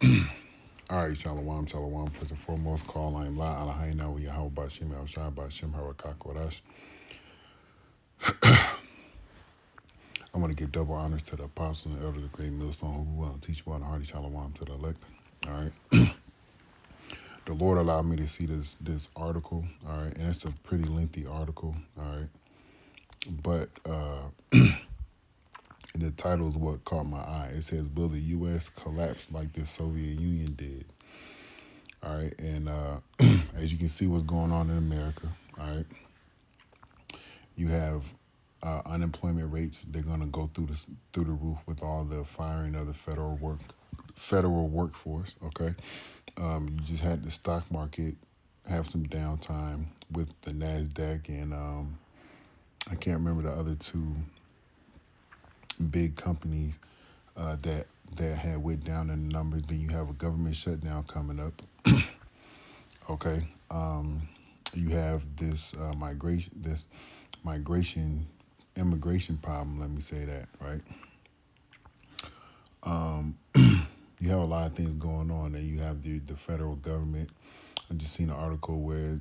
All right, Shalom, Shalom. First and foremost, call I am La Alahayna, we Yahweh Bashim El Shai Bashim Harakakorash. I want to give double honors to the apostle and elder, the great millstone, who will teach about the hearty Shalom to the elect. All right. The Lord allowed me to see this article. All right. And it's a pretty lengthy article. All right. But the title is what caught my eye. It says, "Will the U.S. collapse like the Soviet Union did?" All right. And as you can see what's going on in America, all right, you have unemployment rates. They're going to go through the roof with all the firing of the federal workforce. Okay. You just had the stock market have some downtime with the NASDAQ and I can't remember the other two big companies that had went down in the numbers. Then you have a government shutdown coming up. Okay, you have this migration immigration problem. Let me say that right. You have a lot of things going on, and you have the federal government. I just seen an article where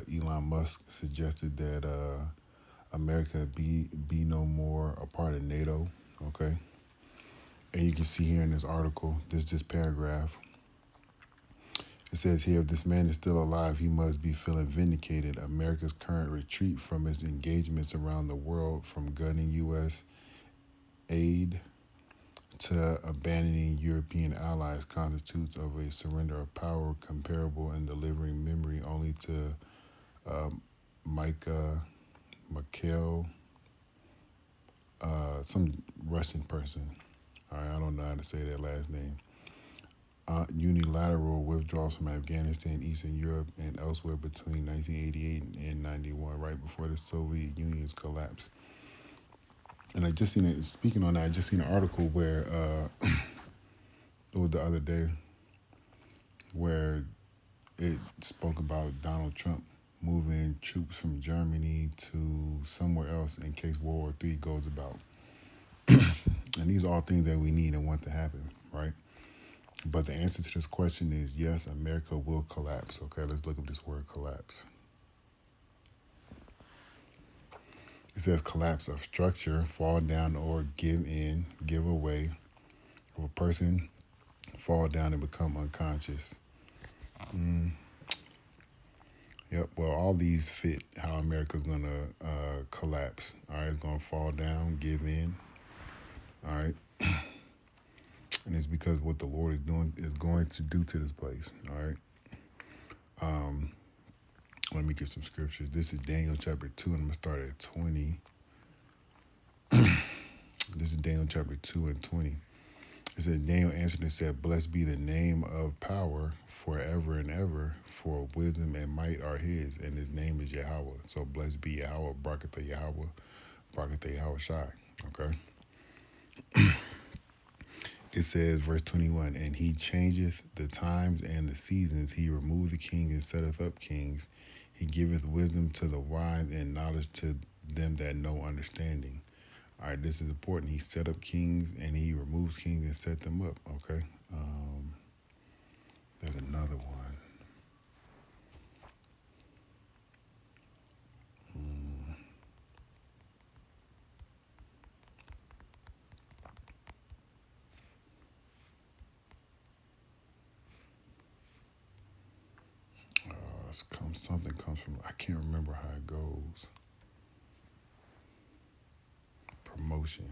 Elon Musk suggested that America be no more a part of NATO. Okay, and you can see here in this article, this paragraph. It says here, if this man is still alive, he must be feeling vindicated. America's current retreat from its engagements around the world, from gunning U.S. aid to abandoning European allies, constitutes of a surrender of power comparable in delivering memory only to Micah Mikhail, some Russian person. All right, I don't know how to say that last name. Unilateral withdrawals from Afghanistan, Eastern Europe, and elsewhere between 1988 and 91, right before the Soviet Union's collapse. And I just seen it. Speaking on that, I just seen an article where it was the other day where it spoke about Donald Trump moving troops from Germany to somewhere else in case World War III goes about. And these are all things that we need and want to happen, right? But the answer to this question is yes, America will collapse. Okay, let's look up this word collapse. It says collapse of structure, fall down or give in, give away. Of a person fall down and become unconscious. Yep, well, all these fit how America's going to collapse. All right, it's going to fall down, give in. All right. And it's because what the Lord is going to do to this place. All right. Let me get some scriptures. This is Daniel chapter 2, and I'm going to start at 20. This is Daniel chapter 2 and 20. It says, Daniel answered and said, blessed be the name of power forever and ever, for wisdom and might are his, and his name is Yahweh. So blessed be Yahweh, Barakatah Yahweh, Barakatah Yahweh Shai. Okay. It says, verse 21, and he changeth the times and the seasons. He removed the king and setteth up kings. He giveth wisdom to the wise and knowledge to them that know understanding. All right, this is important. He set up kings and he removes kings and set them up. Okay. There's another one. Something comes from, I can't remember how it goes. Promotion.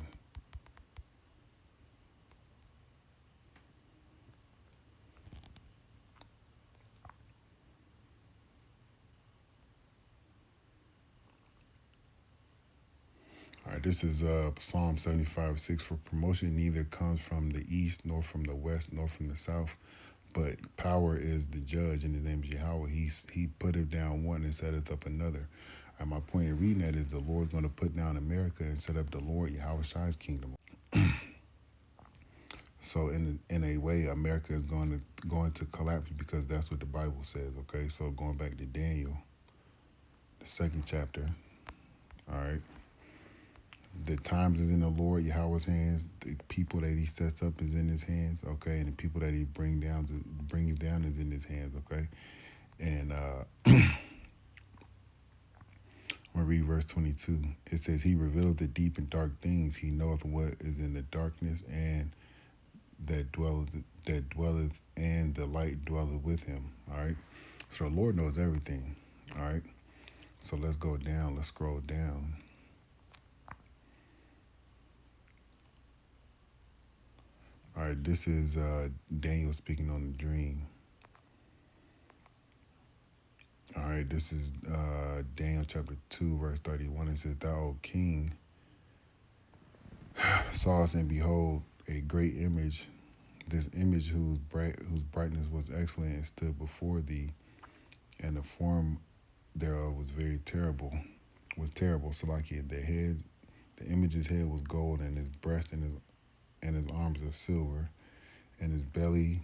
All right, this is Psalm 75:6. For promotion neither comes from the east, nor from the west, nor from the south, but power is the judge, and his name is Yahweh. He putteth down one and setteth up another. And my point in reading that is the Lord's going to put down America and set up the Lord Yahweh Shai's kingdom. So in a way, America is going to collapse because that's what the Bible says. Okay, so going back to Daniel, the second chapter. All right. The times is in the Lord Yahweh's hands. The people that He sets up is in His hands. Okay, and the people that He brings down is in His hands. Okay, and I'm gonna read verse 22. It says, "He revealed the deep and dark things. He knoweth what is in the darkness, and that dwelleth, and the light dwelleth with Him." All right. So the Lord knows everything. All right. So let's go down. Let's scroll down. All right. This is Daniel speaking on the dream. All right. This is Daniel chapter 2, verse 31. It says, "Thou, O King, sawest, and behold, a great image. This image whose brightness was excellent and stood before thee, and the form thereof was very terrible. Salakia, the image's head was gold, and his breast and his arms of silver, and his belly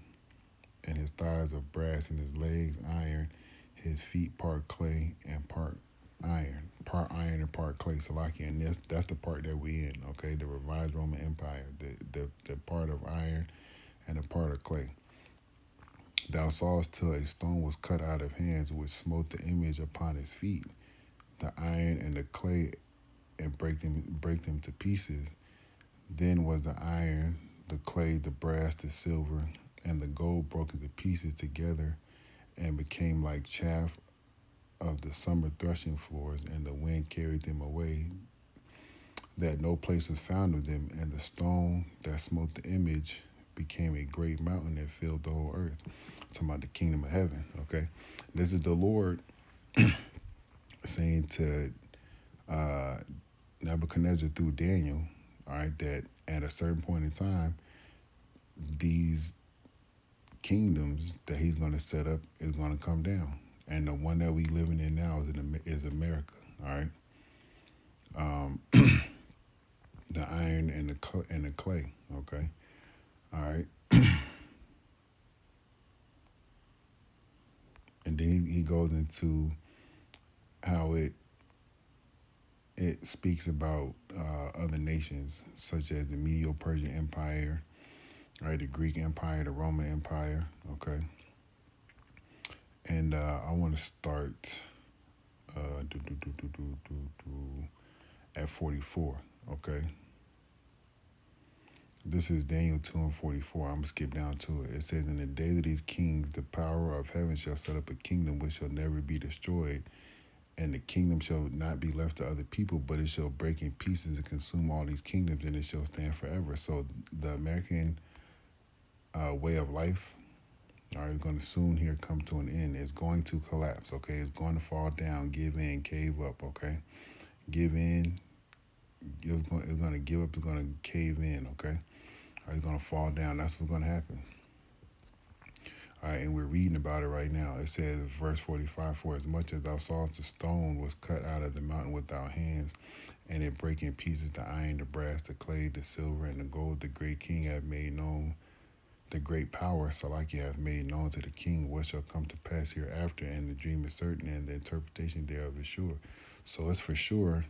and his thighs of brass, and his legs iron, his feet part clay and part iron and part clay." Salakia, and that's the part that we in. Okay, the revised Roman Empire, the part of iron and a part of clay. "Thou sawest till a stone was cut out of hands, which smote the image upon his feet, the iron and the clay, and break them to pieces. Then was the iron, the clay, the brass, the silver, and the gold broken to pieces together, and became like chaff of the summer threshing floors, and the wind carried them away, that no place was found of them. And the stone that smote the image became a great mountain that filled the whole earth." Talking about the kingdom of heaven. Okay, this is the Lord saying to Nebuchadnezzar through Daniel. All right, that at a certain point in time, these kingdoms that He's going to set up is going to come down, and the one that we living in now is America. All right, the iron and the clay. Okay, all right. And then he goes into how it speaks about other nations, such as the Medo-Persian Empire, right, the Greek Empire, the Roman Empire. Okay, and I want to start at 44. Okay, this is Daniel 2:44. I'm gonna skip down to it. It says, "In the days of these kings, the power of heaven shall set up a kingdom which shall never be destroyed, and the kingdom shall not be left to other people, but it shall break in pieces and consume all these kingdoms, and it shall stand forever." So the American way of life, all right, going to soon here come to an end. It's going to collapse. Okay, it's going to fall down, give in, cave up. Okay, give in. It's going to give up. It's going to cave in. Okay, all right, it's going to fall down. That's what's going to happen. All right, and we're reading about it right now. It says, verse 45, "For as much as thou sawest the stone was cut out of the mountain without hands, and it brake in pieces the iron, the brass, the clay, the silver, and the gold, the great king hath made known, the great power, Salakia, hath made known to the king what shall come to pass hereafter, and the dream is certain, and the interpretation thereof is sure." So it's for sure,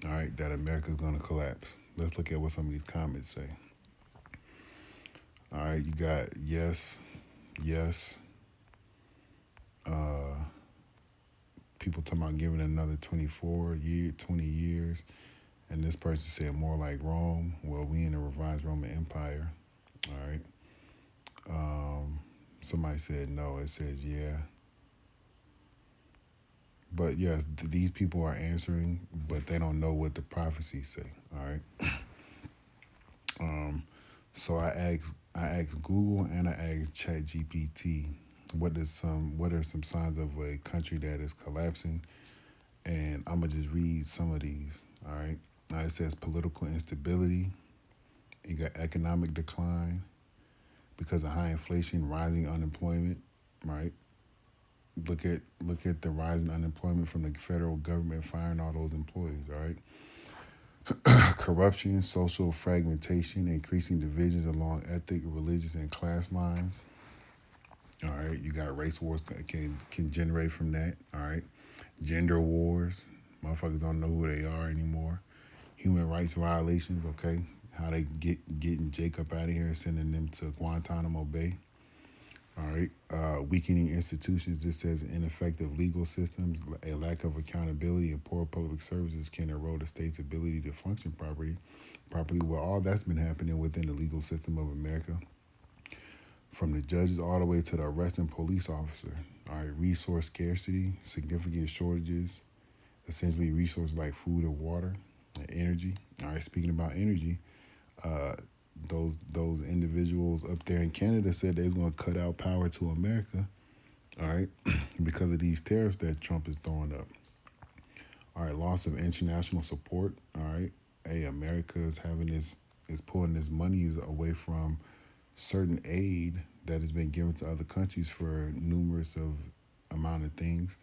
all right, that America is going to collapse. Let's look at what some of these comments say. All right, you got yes. People talking about giving another 20 years. And this person said more like Rome. Well, we in the revised Roman Empire. All right. Somebody said no. It says yeah. But yes, these people are answering, but they don't know what the prophecies say. All right. So I asked Google and I asked ChatGPT, what are some signs of a country that is collapsing? And I'm gonna just read some of these. All right. Now it says political instability. You got economic decline because of high inflation, rising unemployment. Right. Look at the rising unemployment from the federal government firing all those employees. All right. Corruption, social fragmentation, increasing divisions along ethnic, religious, and class lines. All right, you got race wars can generate from that. All right, gender wars. Motherfuckers don't know who they are anymore. human rights violations, okay? How they getting Jacob out of here and sending them to Guantanamo Bay. All right. Weakening institutions. It says ineffective legal systems, a lack of accountability, and poor public services can erode a state's ability to function properly. Well, all that's been happening within the legal system of America, from the judges all the way to the arresting police officer. All right. Resource scarcity, significant shortages, essentially resources like food and water and energy. All right. Speaking about energy, uh, those individuals up there in Canada said they were going to cut out power to America, all right, because of these tariffs that Trump is throwing up. All right, loss of international support. All right, hey, America is pulling this money away from certain aid that has been given to other countries for numerous of amount of things.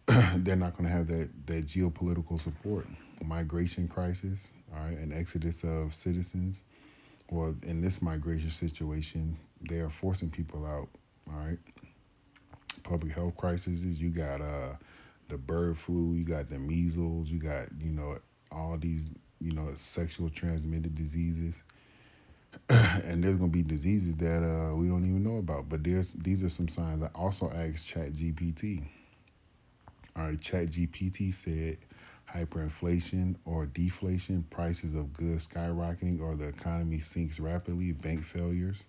They're not going to have that geopolitical support. Migration crisis. All right, an exodus of citizens. Well, in this migration situation, they are forcing people out. All right. Public health crises. You got the bird flu. You got the measles. You got all these sexual transmitted diseases, and there's gonna be diseases that we don't even know about. But these are some signs. I also asked ChatGPT. All right, ChatGPT said hyperinflation or deflation, prices of goods skyrocketing, or the economy sinks rapidly, bank failures.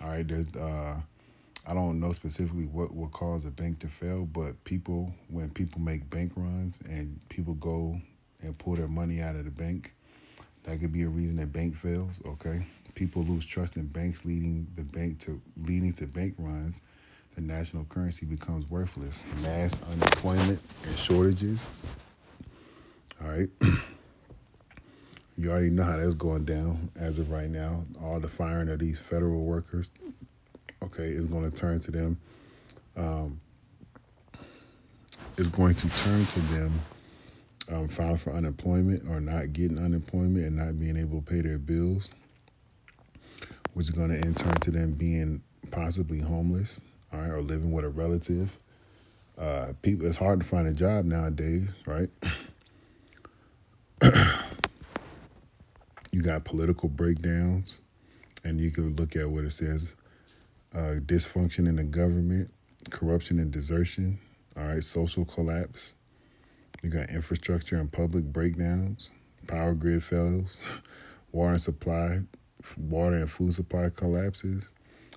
All right, there's I don't know specifically what will cause a bank to fail, but when people make bank runs and people go and pull their money out of the bank, that could be a reason that bank fails. Okay, people lose trust in banks, leading to bank runs. The national currency becomes worthless. Mass unemployment and shortages. All right. You already know how that's going down as of right now. All the firing of these federal workers, okay, is going to turn to them. Is going to turn to them filing for unemployment or not getting unemployment and not being able to pay their bills, which is going to in turn to them being possibly homeless, all right, or living with a relative. People, it's hard to find a job nowadays, right? You got political breakdowns, and you can look at what it says: dysfunction in the government, corruption and desertion. All right, social collapse. You got infrastructure and public breakdowns, power grid fails, water and food supply collapses,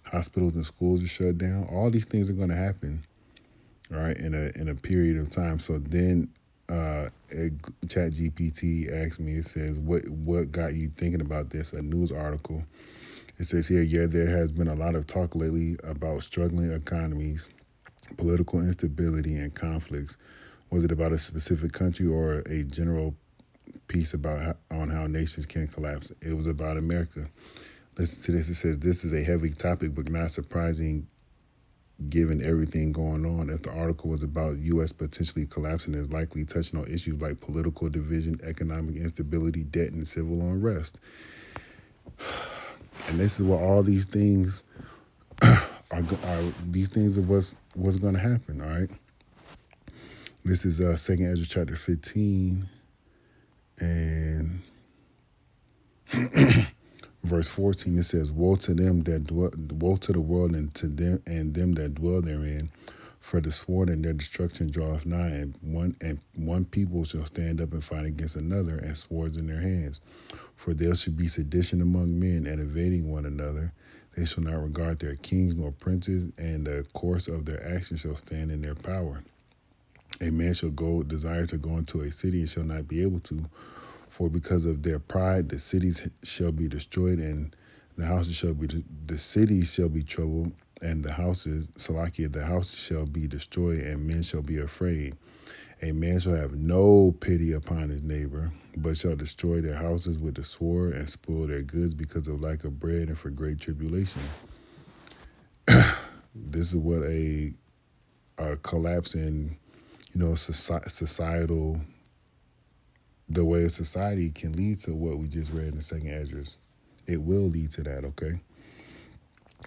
hospitals and schools are shut down. All these things are going to happen, all right, in a period of time. So then ChatGPT asked me, it says, what got you thinking about this? A news article. It says here, yeah, there has been a lot of talk lately about struggling economies, political instability, and conflicts. Was it about a specific country or a general piece on how nations can collapse? It was about America. Listen to this. It says, this is a heavy topic, but not surprising given everything going on. If the article was about U.S. potentially collapsing, it's likely touching on issues like political division, economic instability, debt, and civil unrest. And this is what all these things are. These things are what's going to happen. All right. This is 2nd Ezra chapter 15 and verse 14. It says, "Woe to them woe to the world and to them that dwell therein, for the sword and their destruction draweth nigh, and one people shall stand up and fight against another, and swords in their hands. For there shall be sedition among men, and evading one another. They shall not regard their kings nor princes, and the course of their actions shall stand in their power. A man shall desire to go into a city and shall not be able to, for because of their pride the cities shall be destroyed, and the cities shall be troubled, and the houses shall be destroyed, and men shall be afraid. A man shall have no pity upon his neighbor, but shall destroy their houses with the sword, and spoil their goods because of lack of bread and for great tribulation." This is what a collapse in societal, the way a society can lead to what we just read in 2nd Ezra. It will lead to that, okay?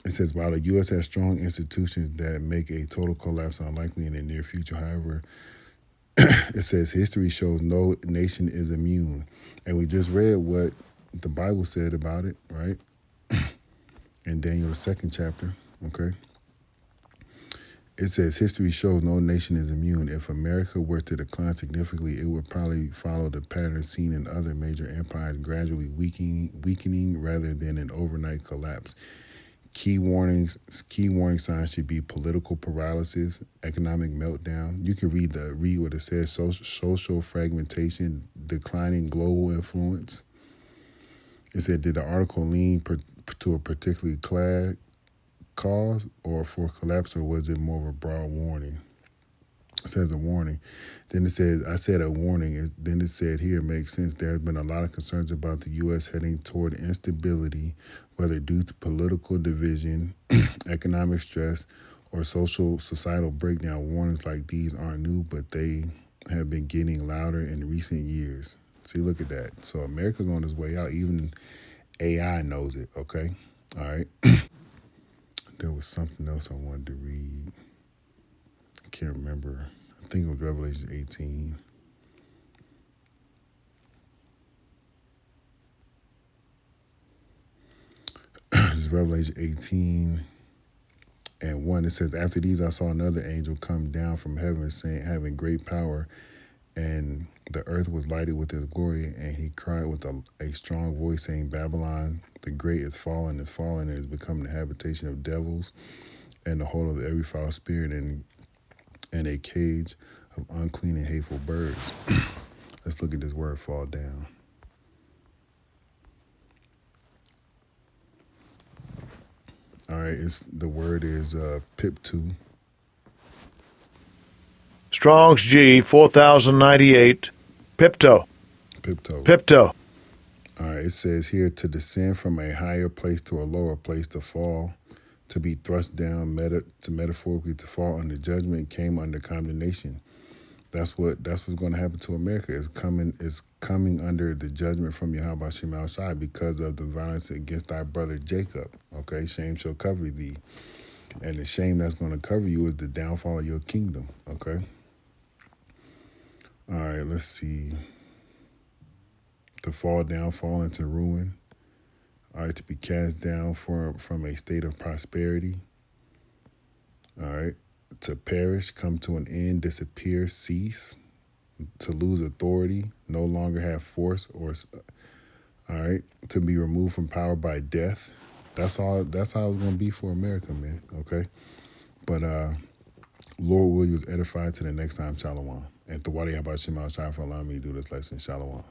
It says, while the U.S. has strong institutions that make a total collapse unlikely in the near future, however, It says history shows no nation is immune. And we just read what the Bible said about it, right? In Daniel, the second chapter, okay? It says history shows no nation is immune. If America were to decline significantly, it would probably follow the pattern seen in other major empires, gradually weakening rather than an overnight collapse. Key warning signs should be political paralysis, economic meltdown. You can read what it says: social fragmentation, declining global influence. It said, did the article lean to a particularly cause or for collapse, or was it more of a broad warning? It says a warning. Then it says, I said a warning. Then it said, here it makes sense. There have been a lot of concerns about the U.S. heading toward instability, whether due to political division, economic stress, or societal breakdown. Warnings like these aren't new, but they have been getting louder in recent years. See, look at that. So America's on its way out. Even AI knows it, okay? All right. There was something else I wanted to read. I can't remember. I think it was Revelation 18. This is Revelation 18 and 1. It says, after these I saw another angel come down from heaven, saying, having great power, and the earth was lighted with his glory. And he cried with a strong voice, saying, Babylon the great is fallen, and has become the habitation of devils, and the hold of every foul spirit, and a cage of unclean and hateful birds. Let's look at this word, fall down. All right, the word is piptu. Strong's G 4098. Pipto. Pipto. Pipto. All right, it says here, to descend from a higher place to a lower place, to fall, to be thrust down, metaphorically to fall under judgment, came under condemnation. That's what's going to happen to America. It's coming under the judgment from Yahweh Shem Al Shai because of the violence against thy brother Jacob. Okay, shame shall cover thee. And the shame that's going to cover you is the downfall of your kingdom. Okay. All right, let's see. To fall down, fall into ruin. All right, to be cast down from a state of prosperity. All right, to perish, come to an end, disappear, cease. To lose authority, no longer have force, or all right, to be removed from power by death. That's how it's going to be for America, man. Okay, but Lord will use edified to the next time. Shalom. And Tawadi Abba Shema Shai for allowing me to do this lesson. Shalom.